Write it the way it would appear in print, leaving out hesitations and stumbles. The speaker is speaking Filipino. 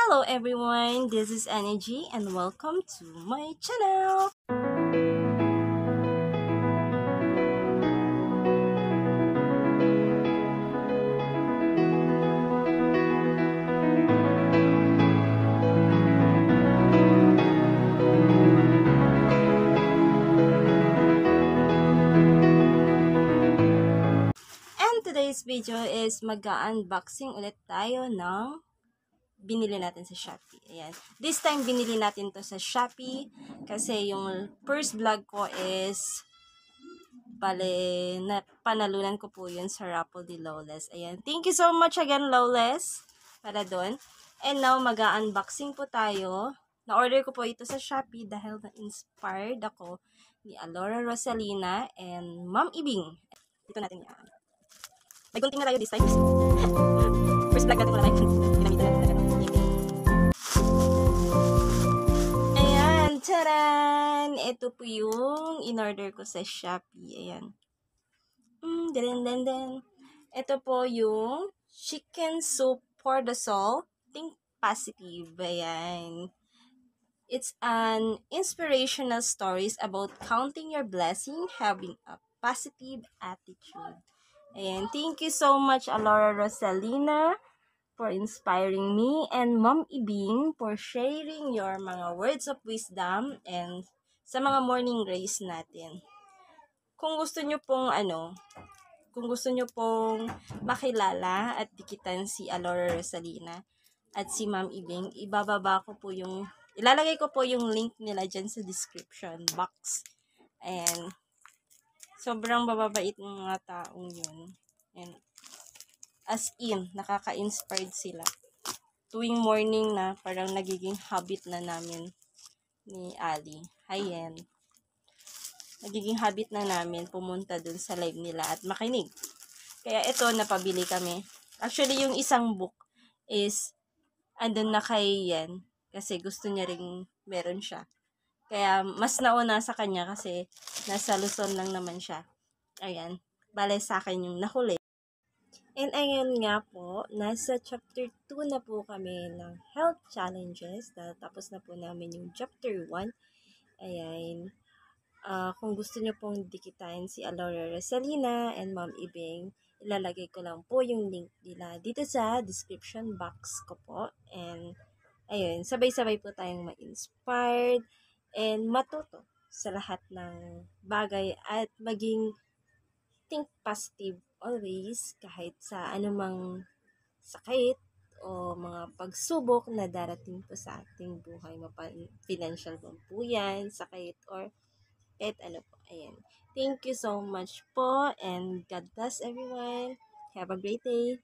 Hello everyone, this is Energy and welcome to my channel. And today's video is mag-unboxing ulit tayo ng binili natin sa Shopee. Ayan. This time, binili natin to sa Shopee kasi yung first vlog ko is panalunan ko po yun sa raffle di Lawless. Ayan. Thank you so much again, Lawless, para doon. And now, mag-unboxing po tayo. Na-order ko po ito sa Shopee dahil na-inspired ako ni Alora Rosalina and Ma'am Ibing. Ito natin yan. May gunting na tayo this time. First vlog natin wala tayo. Ginamitan natin na gano'n. Ayan, taran! Ito po yung in-order ko sa Shopee. Ayan. Ito po yung chicken soup for the soul. Think positive. Ayan. It's an inspirational stories about counting your blessing, having a positive attitude. Ayan. Thank you so much, Alora Rosalina, for inspiring me, and Ma'am Ibing for sharing your mga words of wisdom and sa mga morning grace natin. Kung gusto nyo pong makilala at dikitan si Alora Rosalina at si Ma'am Ibing, ilalagay ko po yung link nila dyan sa description box. And sobrang bababait ng mga taong yun. And as in, nakaka-inspired sila. Tuwing morning na, parang nagiging habit na namin ni Ali. Ayan. Nagiging habit na namin pumunta dun sa live nila at makinig. Kaya ito, napabili kami. Actually, yung isang book is andun na kay Yan kasi gusto niya ring meron siya. Kaya mas nauna sa kanya kasi nasa Luzon lang naman siya. Ayan. Bale sa akin yung nahuli. And ayan nga po, nasa chapter 2 na po kami ng health challenges. Tapos na po namin yung chapter 1. Ayan. Kung gusto nyo pong dikitain si Alora Rosalina and Ma'am Ibing, ilalagay ko lang po yung link nila dito sa description box ko po. And ayun, sabay-sabay po tayong ma-inspired and matuto sa lahat ng bagay at maging think positive always kahit sa anumang sakit o mga pagsubok na darating po sa ating buhay. Financial ba po yan, sakit, or kahit ano po. Ayan. Thank you so much po and God bless everyone. Have a great day.